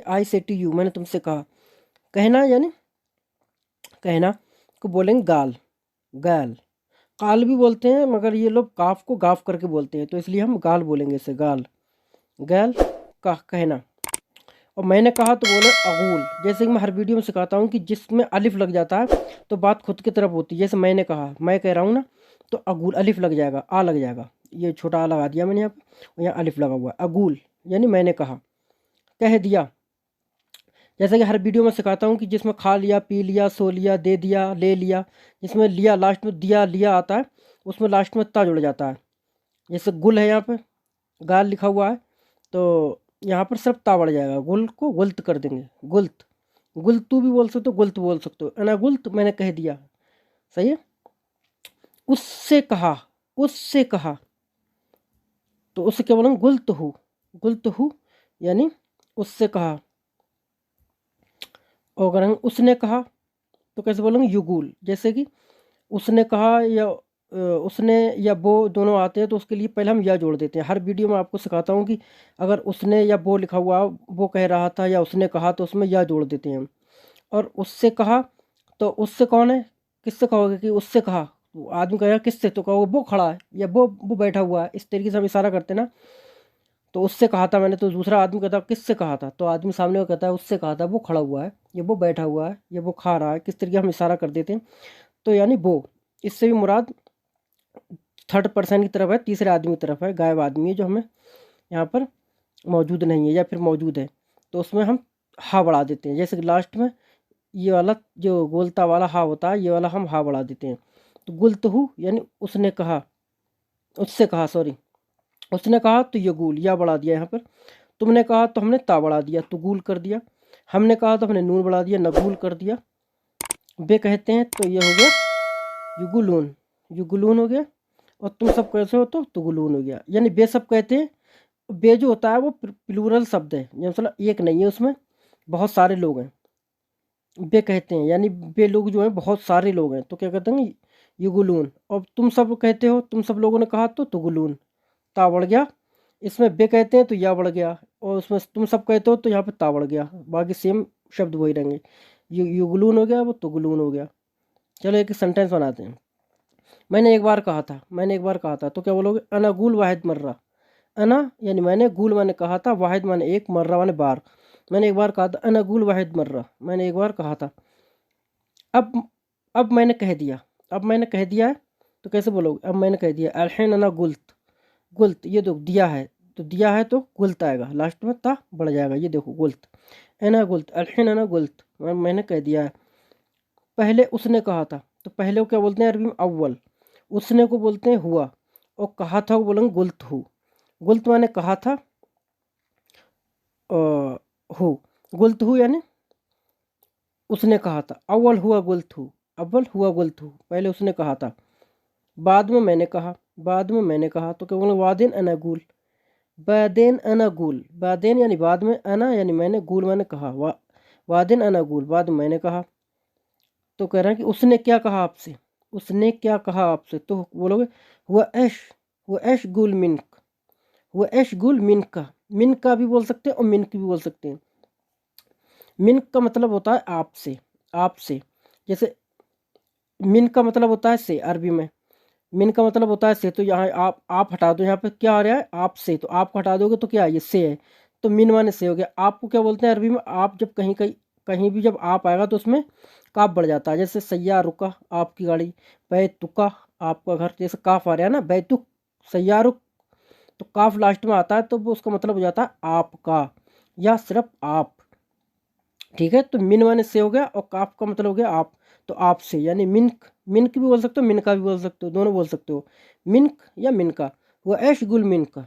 आई से to you, मैंने तुमसे कहा। कहना यानी कहना को बोलेंगे गाल, गाल। काल भी बोलते हैं मगर ये लोग काफ को गाफ करके बोलते हैं, तो इसलिए हम गाल बोलेंगे इसे, गाल, गाल का कहना। और मैंने कहा तो बोले अगूल। जैसे कि मैं हर वीडियो में सिखाता हूँ कि जिसमें अलिफ लग जाता है तो बात खुद की तरफ होती है। जैसे मैंने कहा, मैं कह रहा हूँ ना, तो अगूल अलिफ लग जाएगा, आ लग जाएगा, ये छोटा आ लगा दिया मैंने यहाँ पर, और यहाँ अलिफ लगा हुआ है। अगूल यानी मैंने कहा, कह दिया। जैसे कि हर वीडियो में सिखाता हूँ कि जिसमें खा लिया, पी लिया, सो लिया, दे दिया, ले लिया, जिसमें लिया लास्ट में दिया लिया आता है, उसमें लास्ट में ता जुड़ जाता है। जैसे गुल है यहाँ पे, गाल लिखा हुआ है, तो यहाँ पर सिर्फ ता बढ़ जाएगा, गुल को गुल्त कर देंगे, गुल्त। गुल्तू भी बोल सकते हो, गुल्त बोल सकते हो, अना गुल्त, मैंने कह दिया। सही है। उससे कहा, उससे कहा, तो उससे क्या बोलेंगे, गुल्त हूँ, गुल्त हूँ यानी उससे कहा। और अगर हम उसने कहा तो कैसे बोलेंगे, युगुल। जैसे कि उसने कहा या उसने या वो दोनों आते हैं तो उसके लिए पहले हम या जोड़ देते हैं। हर वीडियो में आपको सिखाता हूँ कि अगर उसने या वो लिखा हुआ, वो कह रहा था या उसने कहा, तो उसमें या जोड़ देते हैं हम। और उससे कहा, तो उससे कौन है, किससे कहोगे कि उससे कहा, वो आदमी कहेगा किससे, तो कहोगे वो खड़ा है या वो बैठा हुआ है, इस तरीके से हम इशारा करते हैं ना। तो उससे कहा था मैंने, तो दूसरा आदमी कहता किससे कहा था, तो आदमी सामने को कहता है उससे कहा था, वो खड़ा हुआ है, ये वो बैठा हुआ है, ये वो खा रहा है, किस तरीके हम इशारा कर देते हैं। तो यानी वो, इससे भी मुराद थर्ड पर्सन की तरफ है, तीसरे आदमी की तरफ है, गायब आदमी है जो हमें यहाँ पर मौजूद नहीं है या फिर मौजूद है, तो उसमें हम हा बढ़ा देते हैं। जैसे कि लास्ट में ये वाला जो गोलता वाला हा होता है, ये वाला हम हा बढ़ा देते हैं। तो गुल्तहू यानी उसने कहा, उससे कहा, सॉरी, उसने कहा तो यगूल, या बढ़ा दिया यहाँ पर। तुमने कहा तो हमने ता बढ़ा दिया, तुगूल कर दिया। हमने कहा तो हमने नून बढ़ा दिया, नगूल कर दिया। बे कहते हैं तो ये हो गया युगुलून, युगुलून हो गया। और तुम सब कैसे हो तो तुगुलून हो गया। यानी बे सब कहते हैं। बे जो होता है वो प्लूरल शब्द है, यानी मतलब एक नहीं है, उसमें बहुत सारे लोग हैं। बे कहते हैं यानी बे लोग जो हैं बहुत सारे लोग हैं, तो क्या कहते हैं, युगुलून। और तुम सब कहते हो, तुम सब लोगों ने कहा तो तुगुलून, ता बढ़ गया। इसमें बे कहते हैं तो या बढ़ गया, और उसमें तुम सब कहते हो तो यहाँ पे ता बढ़ गया। बाकी सेम शब्द वही रहेंगे। युगलून हो गया, वो तुगलून हो गया। चलो एक सेंटेंस बनाते हैं। मैंने एक बार कहा था, मैंने एक बार कहा था, तो क्या बोलोगे, अना गुल वाहिद मर्रा। अना यानी मैंने, गुल मैंने कहा था, वाहिद माने एक, मर्रा माने बार। मैंने एक बार कहा था, अना गुल वाहिद मर्रा, मैंने एक बार कहा था। अब अब मैंने कह दिया, अब मैंने कह दिया है, तो कैसे बोलोगे, अब मैंने कह दिया। अलहैन अना गुल्त, गुल्त ये देखो दिया है, तो दिया है तो गुल्त आएगा, लास्ट में ता बढ़ जाएगा, ये देखो गुल्त। एना गुल्त, अलहैन अना गुल्त, मैंने कह दिया है। पहले उसने कहा था, तो पहले को क्या बोलते हैं अरबी में, अव्वल। उसने को बोलते हैं हुआ, और कहा था को बोलेंगे गुल्त हु। गुल्त मैंने कहा था, हु, गुल्त हु यानी उसने कहा था। अव्वल हुआ गुल्त हु, अव्वल हुआ गुल्त हु, पहले उसने कहा था। बाद में मैंने कहा, बाद में मैंने कहा, तो क्या बोलेंगे, वादिन अनागुल, बादेन अनागुल। बादेन यानी बाद में, अना यानी मैंने, गुल मैंने कहा, वादिन अनागुल, बाद में मैंने कहा। तो कह रहा है कि उसने क्या कहा आपसे, उसने क्या कहा आपसे, तो बोलोगे हुआ ऐश, हुआ ऐश गुल मिनक, हुआ ऐश गुल मिनक का। मिनक का भी बोल सकते हैं और मिनक भी बोल सकते हैं। मिनक का मतलब होता है आपसे, आपसे। जैसे मिन का मतलब होता है से अरबी में, मिन का मतलब होता है से, तो यहाँ आप हटा दो, यहाँ पे क्या आ रहा है, आप से, तो आप हटा दोगे तो क्या है, ये से है, तो मिन माने से हो गया। आपको क्या बोलते हैं अरबी में, आप जब कहीं कहीं कहीं भी जब आप आएगा तो उसमें काफ बढ़ जाता है। जैसे सैया रुका, आपकी गाड़ी, बैतुका, आपका घर, जैसे काफ आ रहा है ना, बैतुक, सैयारुक, तो काफ लास्ट में आता है, तो वो उसका मतलब हो जाता है आपका या सिर्फ आप। ठीक है, तो मिन माने से हो गया, और काफ का मतलब हो गया आप, तो आपसे यानी मिनक। मिनक भी बोल सकते हो, मिनका भी बोल सकते हो, दोनों बोल सकते हो, मिनक या मिनका। वह ऐश गुल मिनका,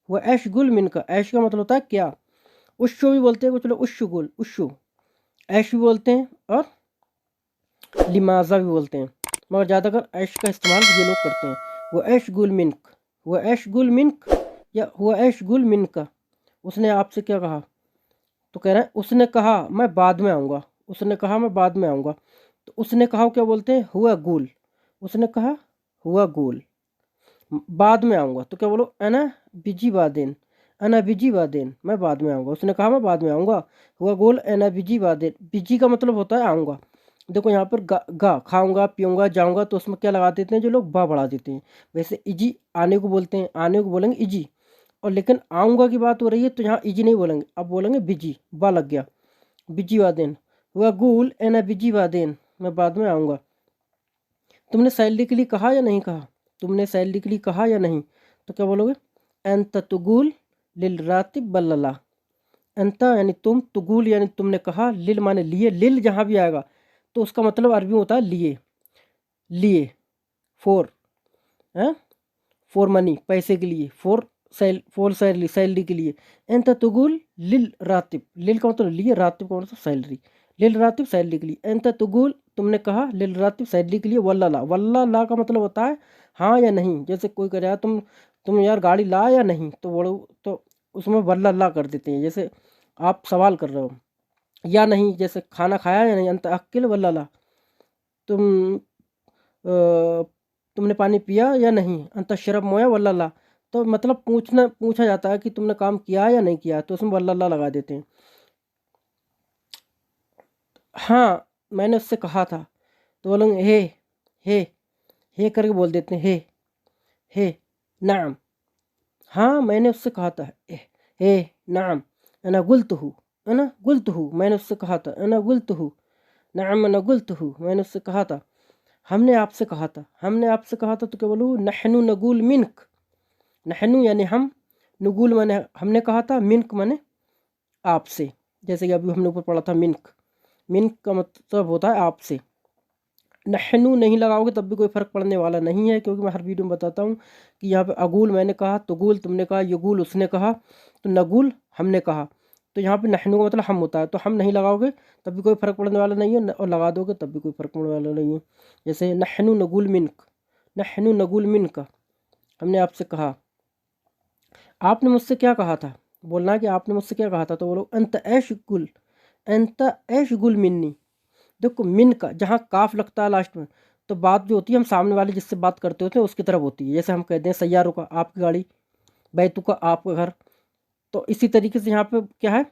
वह ऐश गुल मिनका, ऐश का मतलब होता है क्या। उश्शु भी बोलते हैं कुछ लोग, उश्शु गुल, उश्शु, ऐश भी बोलते हैं, और लिमाजा भी बोलते हैं, मगर ज़्यादातर ऐश का इस्तेमाल ये लोग करते हैं। वह ऐश गुल मिनक, वह ऐश गुल मिनक, या हुआ ऐश गुल मिनका। उसने आपसे क्या कहा, तो कह रहा है उसने कहा मैं बाद में आऊँगा, उसने कहा मैं बाद में आऊँगा। तो उसने कहा क्या बोलते हैं, हुआ गुल, उसने कहा हुआ गुल, बाद में आऊँगा, तो क्या बोलो, अना बिजी बादिन, अना बिजी वादेन, मैं बाद में आऊँगा। उसने कहा मैं बाद में आऊँगा। हुआ गोल अना बिजी वादेन, बिजी का मतलब होता है आऊँगा। देखो यहाँ पर गा खाऊंगा पीऊँगा जाऊँगा, तो उसमें क्या लगा देते हैं जो लोग, बा बढ़ा देते हैं। वैसे इजी आने को बोलते हैं, आने को बोलेंगे इजी। और लेकिन आऊँगा की बात हो रही है तो यहाँ इजी नहीं बोलेंगे, अब बोलेंगे बिजी, बा लग गया, बिजी वादेन। हुआ गोल एना बिजी वादेन, मैं बाद में आऊँगा। तुमने सैलरी के लिए कहा या नहीं कहा, तुमने सैलरी के लिए कहा या नहीं, तो क्या बोलोगे, अंत तुगुल लिल रातिब बल्ला। अंत यानी तुम, तुगुल यानी तुमने कहा, लिल माने लिए, लिल जहाँ भी आएगा तो उसका मतलब अरबी में होता है लिए, लिए, फॉर, है, फॉर मनी, पैसे के लिए, फॉर सैलरी, सैलरी के लिए। अंत तुगुल लिल रातिब, लिल का मतलब लिए, रातिब का मतलब सैलरी, लिल रातिब सैलरी के लिए। अंत तुगुल तुमने कहा, लिल रातिब सैलरी के लिए, वल्ला ला, वल्ला ला का मतलब होता है हाँ या नहीं। जैसे कोई कह रहा है तुम यार गाड़ी ला या नहीं, तो वो तो उसमें वल्ला ला कर देते हैं। जैसे आप सवाल कर रहे हो या नहीं, जैसे खाना खाया या नहीं, अंत अक्किल वल्ला ला। तुम तुमने पानी पिया या नहीं, अंत शरब मोया वल्ला ला। तो मतलब पूछा जाता है कि तुमने काम किया या नहीं किया, तो उसमें वल्ला ला लगा देते हैं। हाँ मैंने उससे कहा था, तो बोलेंगे हे हे करके बोल देते हैं, हे नाम, हाँ मैंने उससे कहा था, हे नाम, अना गुल्त हूँ, अना गुल्त हूँ, मैंने उससे कहा था, अना गुल्त हूँ, नाम अना गुल्त हूँ, मैंने उससे कहा था। हमने आपसे कहा था, हमने आपसे कहा था, तो क्या बोलूँ, नहनु नगुल मिनक, नहनु यानी हम, नगुल माने हमने कहा था, मिनक माने आपसे। जैसे कि अभी हमने ऊपर पढ़ा था मिनक, मिनक का मतलब होता है आपसे। नहनु नहीं लगाओगे तब भी कोई फ़र्क पड़ने वाला नहीं है, क्योंकि मैं हर वीडियो में बताता हूँ कि यहाँ पे अगूल मैंने कहा, तुगुल तुमने कहा, यगुल उसने कहा, तो नगुल हमने कहा। तो यहाँ पे नहनु का मतलब हम होता है, तो हम नहीं लगाओगे तब भी कोई फ़र्क पड़ने वाला नहीं है, और लगा दोगे तब भी कोई फ़र्क पड़ने वाला नहीं है। जैसे नहनु नगुल मिनक, नहनु नगुल मिनक, हमने आपसे कहा। आपने मुझसे क्या कहा था, बोलना है कि आपने मुझसे क्या कहा था, तो बोलो अंत ऐश गुल, अंत ऐश गुल मिन्नी। देखो मिन का जहाँ काफ लगता है लास्ट में, तो बात जो होती है हम सामने वाले जिससे बात करते होते हैं उसकी तरफ होती है। जैसे हम कहते हैं सैयारों का आपकी गाड़ी, बैतू का आपका घर। तो इसी तरीके से यहाँ पे क्या है,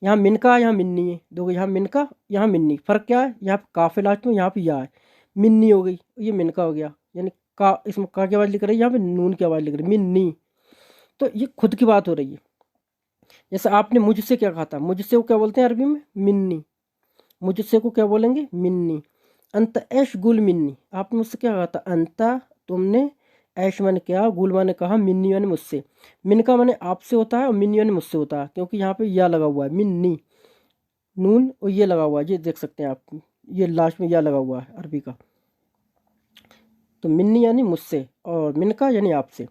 यहाँ मिन का, यहाँ मिन्नी है। देखो यहाँ मिन का, यहाँ मिन्नी, फ़र्क क्या है, यहाँ पे काफ है लास्ट में, यहाँ पे या है, मिन्नी हो गई, ये मिन का हो गया। यानी का, इसमें का की आवाज़ लिख रही है, यहाँ पे नून की आवाज़ लिख रही है, मिन्नी। तो ये खुद की बात हो रही है। जैसे आपने मुझसे क्या कहा था, मुझसे वो क्या बोलते हैं अरबी में, मिन्नी, मुझसे को क्या बोलेंगे, मिन्नी। अंत ऐश गुल मिन्नी, आपने मुझसे क्या कहा था, अंता तुमने, ऐश मैंने क्या, गुल मैंने कहा, मिन्नी मैंने मुझसे। मिन का मैंने आपसे होता है और मिन्नी मैंने मुझसे होता है, क्योंकि यहाँ पे या लगा हुआ है, मिन्नी, नून और ये लगा हुआ है, ये देख सकते हैं आप, ये लास्ट में या लगा हुआ है अरबी का। तो मिन्नी यानी मुझसे और मिन का यानी आपसे।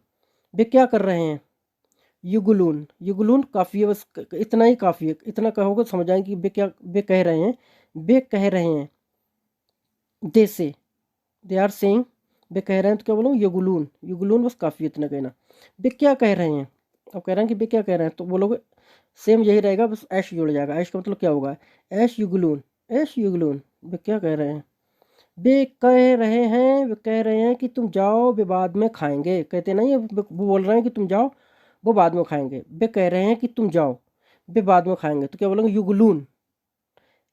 वे क्या कर रहे हैं, युगलून, युगलून काफ़ी है, बस इतना ही काफ़ी है, इतना कहोगे समझ आएंगे कि वे क्या, वे कह रहे हैं, वे कह रहे हैं, दे से, दे आर सेइंग, वे कह रहे हैं, तो क्या बोलूँ, युगलून, युगलून बस काफ़ी इतना कहना। वे क्या कह रहे हैं, अब कह रहे हैं कि वे क्या कह रहे हैं, तो बोलोगे सेम यही रहेगा, बस ऐश जुड़ जाएगा। ऐश का मतलब क्या होगा, ऐश युगलून, ऐश युगलून, वे क्या कह रहे हैं, वे कह रहे हैं, वे कह रहे हैं कि तुम जाओ, वे बाद में खाएंगे, कहते नहीं है, वो बोल रहे हैं कि तुम जाओ, वो बाद में खाएंगे। वे कह रहे हैं कि तुम जाओ, वे बाद में खाएंगे, तो क्या बोलेंगे, युगलून,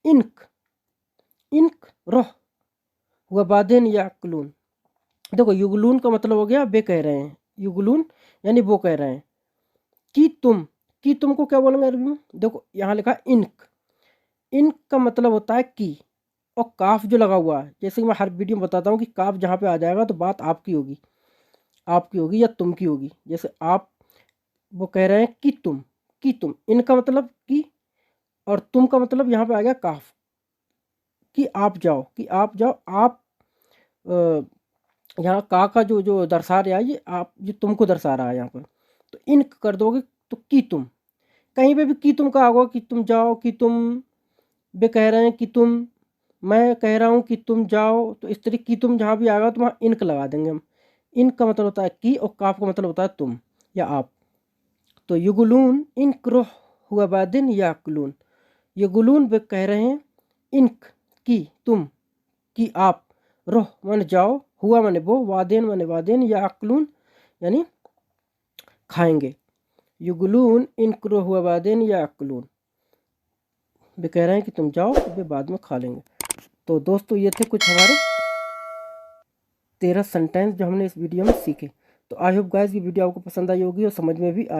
इनक, इनक रोह, हुआ बादेन याकुलून। देखो युगलून का मतलब हो गया वे कह रहे हैं, युगलून यानी वो कह रहे हैं, कि तुम, कि तुमको क्या बोलेंगे अरबी में, देखो यहाँ लिखा है इनक, इनक का मतलब होता है कि, और काफ जो लगा हुआ है, जैसे कि मैं हर वीडियो में बताता हूँ कि काफ जहाँ पे आ जाएगा तो बात आपकी होगी, आपकी होगी या तुम की होगी। जैसे आप, वो कह रहे हैं कि तुम, कि तुम, इनका मतलब कि, और तुम का मतलब यहाँ पे आ गया काफ, कि आप जाओ, कि आप जाओ, आप यहाँ का जो जो दर्शा रहा है, ये आप, ये तुमको दर्शा रहा है यहाँ पर। तो इन कर दोगे तो कि तुम, कहीं पे भी कि तुम का होगा, कि तुम जाओ, कि तुम, वे कह रहे हैं कि तुम, मैं कह रहा हूँ कि तुम जाओ, तो इस तरीके की तुम जहाँ भी आएगा तो वहाँ इनक लगा देंगे हम। इनक का मतलब होता है कि, और काफ का मतलब होता है तुम या आप। तो युगलून इनक रोह हुआ बादिन याकुलून, युगलून वे कह रहे हैं, इनक की तुम, कि आप, रोह माने जाओ, हुआ माने वो, वादेन माने वादेन, या अक्लून यानी खाएंगे। युगलून इन क्रो हुआ बादेन या अक्लून। वे कह रहे हैं कि तुम जाओ, वे बाद में खा लेंगे। तो दोस्तों ये थे कुछ हमारे 13 सेंटेंस जो हमने इस वीडियो में सीखे। तो आई होप गाइस ये वीडियो आपको पसंद आई होगी और समझ में भी आई।